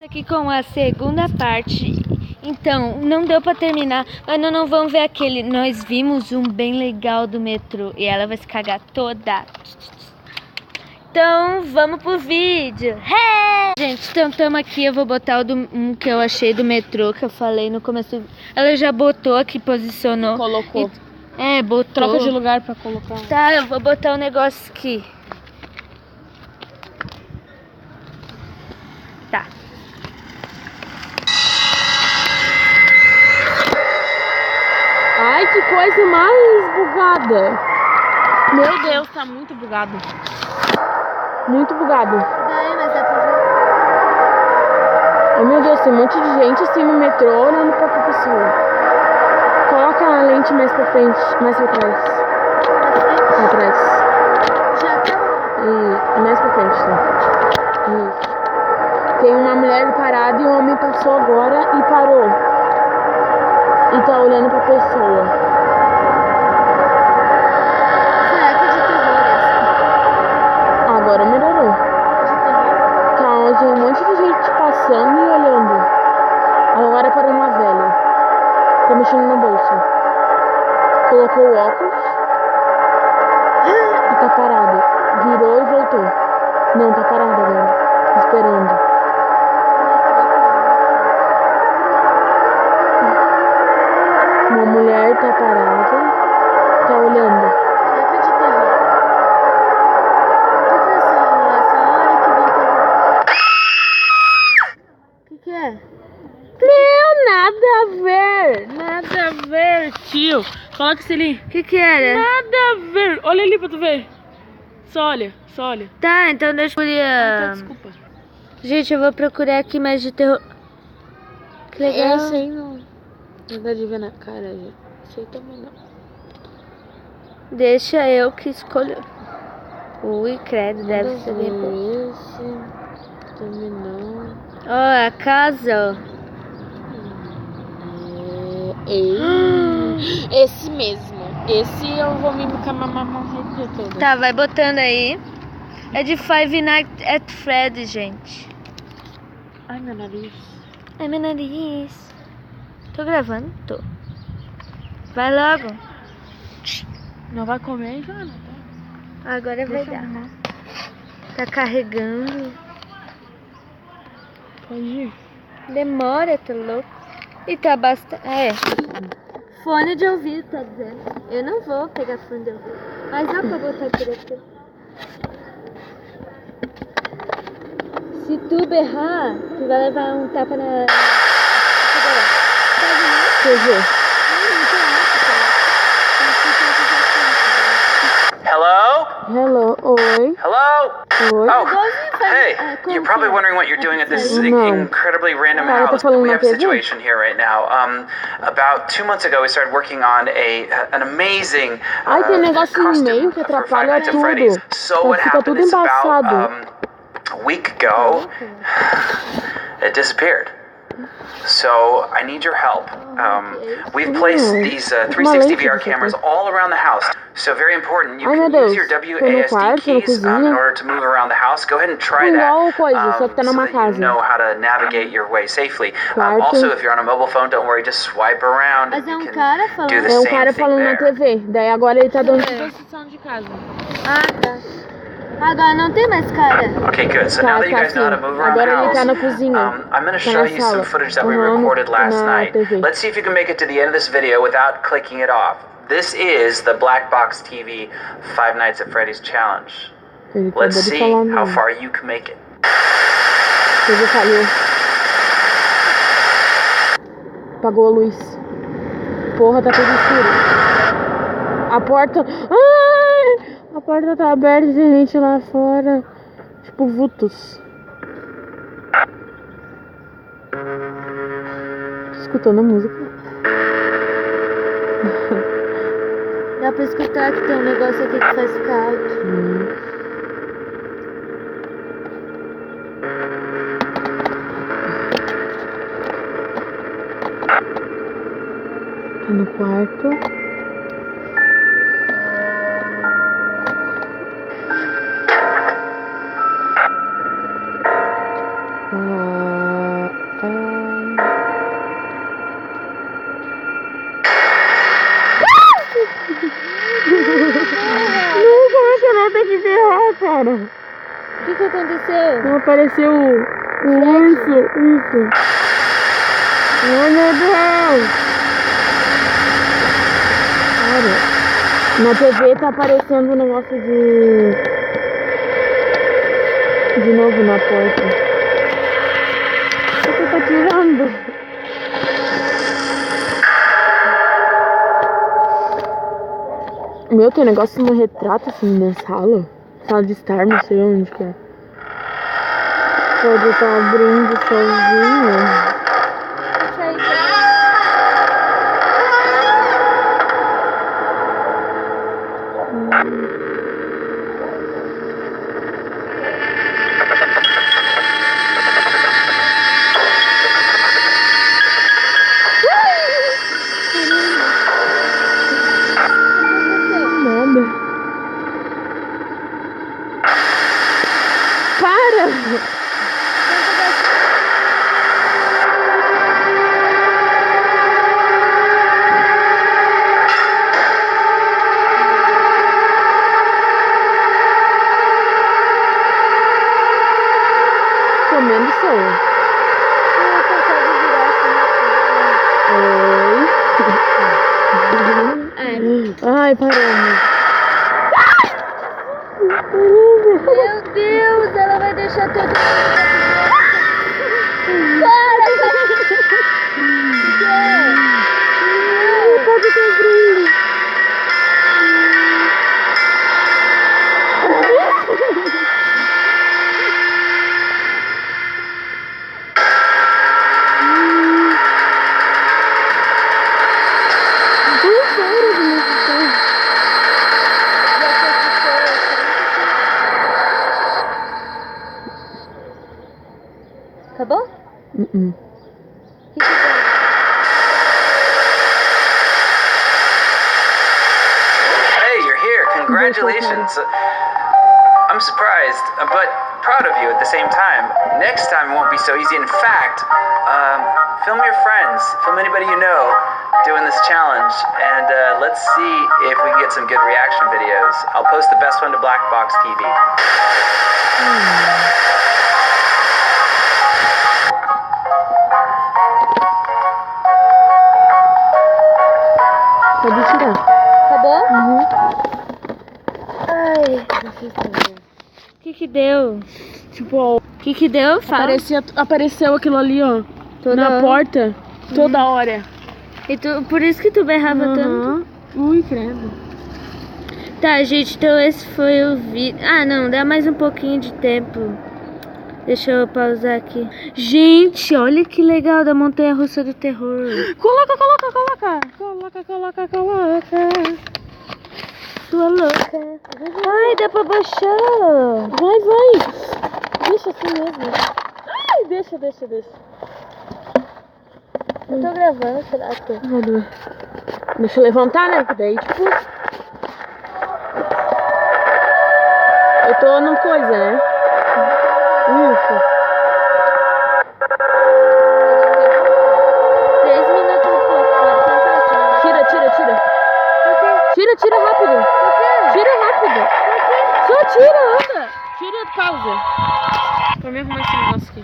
Aqui com a segunda parte. Então, não deu pra terminar, mas não vamos ver aquele. Nós vimos um bem legal do metrô e ela vai se cagar toda. Então, vamos pro vídeo. Hey! Gente, então estamos aqui. Eu vou botar um que eu achei do metrô, que eu falei no começo. Ela já botou aqui, posicionou. Colocou. Botou. Troca de lugar pra colocar. Tá, eu vou botar um negócio aqui. Tá. Ai, que coisa mais bugada. Meu Deus, tá muito bugado. Muito bugado. Daí, mas dá pra ver. Ai, meu Deus, tem um monte de gente assim no metrô olhando pra outra pessoa. Coloca a lente mais pra frente, mais pra trás. Pra trás. Já tá. E mais pra frente, tá? Isso. Tem uma mulher parada e um homem passou agora e parou. E tá olhando pra pessoa. Será que é de terror essa? Agora melhorou. De terror? Tá, mas tem um monte de gente passando e olhando. Agora parou uma velha. Tá mexendo na bolsa. Colocou o óculos. E tá parada. Virou e voltou. Não, tá parada agora. Esperando. Uma mulher tá parada. Tá olhando. Será que é de terror? O que foi essa hora que vem terror? O que é? Meu, nada a ver. Nada a ver, tio. Coloca isso ali. O que era? Nada a ver. Olha ali pra tu ver. Só olha, só olha. Tá, então deixa eu Tá, desculpa. Gente, eu vou procurar aqui mais de terror. Que legal. Essa aí não. Não dá de ver na cara, gente. Sei também não. Deixa eu que escolho. Ui, credo, deve ser bem bom. Esse também não. Ó, a casa, ó. Esse mesmo. Esse eu vou me mamar o dia todo. Tá, vai botando aí. É de Five Nights at Freddy's, gente. Ai, meu nariz. Ai, meu nariz. Tô gravando? Tô. Vai logo. Não vai comer já, não? Agora vai Deixa eu dar. arrumar. Tá carregando. Pode ir. Demora, tá louco. E tá bastante. Fone de ouvido, tá dizendo. Eu não vou pegar fone de ouvido. Mas dá pra botar por aqui. Se tu berrar, tu vai levar um tapa na. Quer ver? Hello? Hello, oi. Hello? Oi. Oh, hey, you're probably wondering what you're doing at this incredibly random Cara, house, tá but we falando have a na TV? situation here right now. About 2 months ago, we started working on an amazing Ai, tem negócio no costume meio que for Five atrapalha Nights at tudo. Freddy's. So what Fica happened tudo is about embaçado. a week ago, it disappeared. So I need your help. We've placed these 360 VR cameras all around the house. So very important, you Ai, can meu use Deus. your Foi no WASD quarto, na keys in cozinha. order to move around the house. Go ahead and try Igual that coisa, só que tá so numa that you casa. know how to navigate your way safely. Quarto. Also, if you're on a mobile phone, don't worry, just swipe around Mas and é you um can cara do falando. the É um same cara thing falando na there. TV. Daí agora ele tá dando Deixa eu ver. posição de casa. Ah, tá. Agora não tem mais cara. Okay, good. So Tá, now that you tá guys know how to sim. move around the Agora ele tá house, na cozinha. I'm going to Tá show na you some sala. footage that we Aham, recorded last na night. TV. Let's see if you can make it to the end of this video without clicking it off. This is the Black Box TV Five Nights at Freddy's Challenge. Ele Let's acabou de see falar how mesmo. far you can make it. TV falhou. Apagou a luz. Porra, tá tudo escuro. A porta... Ai! A porta tá aberta e tem gente lá fora. Tipo vultos. Tô escutando a música. Dá pra escutar que tem um negócio aqui que faz ficar alto. Tá no quarto. Ah, Não, como é que ela tem que ferrar, cara? O que aconteceu? Não apareceu o urso. Isso. Ai, meu Deus. Cara, na TV tá aparecendo um negócio de novo na porta. O que tá tirando? Meu, tem um negócio no retrato assim na sala. Sala de estar, não sei onde que é. Pode estar abrindo sozinho. Comendo sou. Oi. Ai, paramos. Meu Deus, ela vai deixar todo mundo. Pode ter brilho. Acabou? Hey, you're here. Congratulations. I'm surprised, but proud of you at the same time. Next time it won't be so easy. In fact, film your friends, film anybody you know doing this challenge, and let's see if we can get some good reaction videos. I'll post the best one to Black Box TV. Pode tirar. Acabou? Ai. O que deu? Tipo, ó, O que deu? Fala. apareceu aquilo ali, ó. Toda na hora. porta. Toda hora. E por isso que tu berrava tanto? Ui, credo. Tá, gente, então esse foi o vídeo. Ah, não, dá mais um pouquinho de tempo. Deixa eu pausar aqui. Gente, olha que legal da montanha-russa do terror. Coloca. Sua louca. Ai, dá pra baixar. Vai. Deixa assim mesmo. Ai, deixa. Eu tô gravando, será que tô? Deixa eu levantar, né? Que daí, tipo... Eu tô no coisa, né? Isso. 3 minutos e pouco. Pode sentar, senão vai Tira. Por quê? Tira rápido. Por quê? Tira rápido. Por quê? Só tira, anda. Tira e pausa. Pra mim arrumar esse negócio aqui.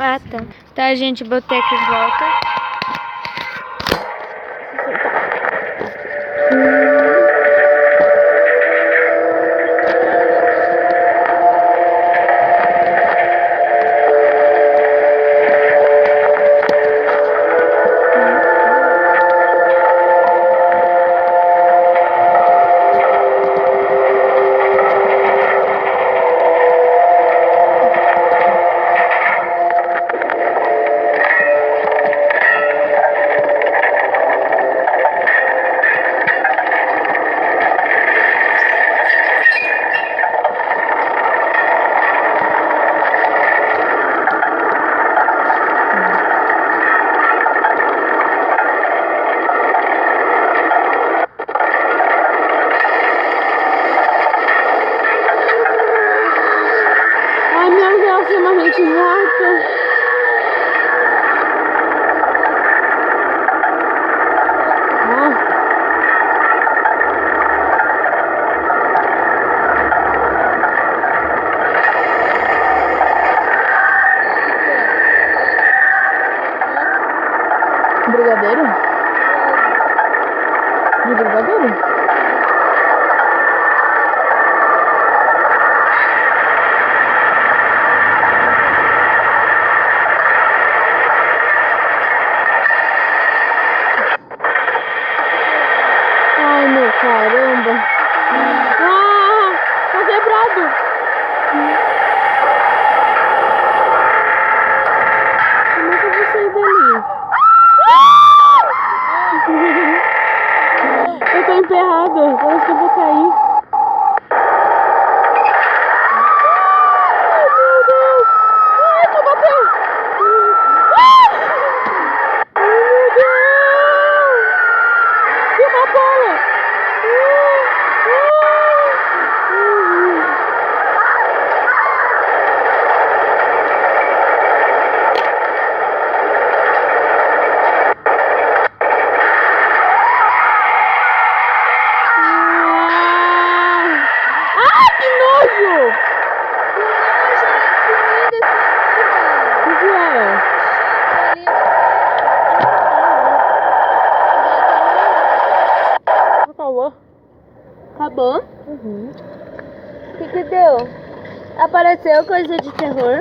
Ah, tá. Tá, gente, botei aqui de volta. brigadeiro? De brigadeiro? Ai, meu caramba. Ah, tá quebrado. Como é que eu vou sair dali? Eu tô emperrada, parece que eu vou cair. Ai, meu Deus! Ai, vou bater! Ai, meu Deus! Tem uma bola! Acabou? Uhum. O que deu? Apareceu coisa de terror?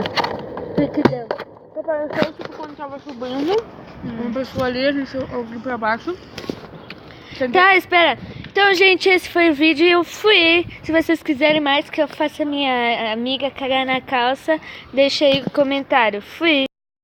O que deu? Apareceu tipo quando tava subindo. Uma pessoa ali, a gente ouviu pra baixo. Tá, espera. Então, gente, esse foi o vídeo e eu fui. Se vocês quiserem mais que eu faça minha amiga cagar na calça, deixa aí o comentário. Fui.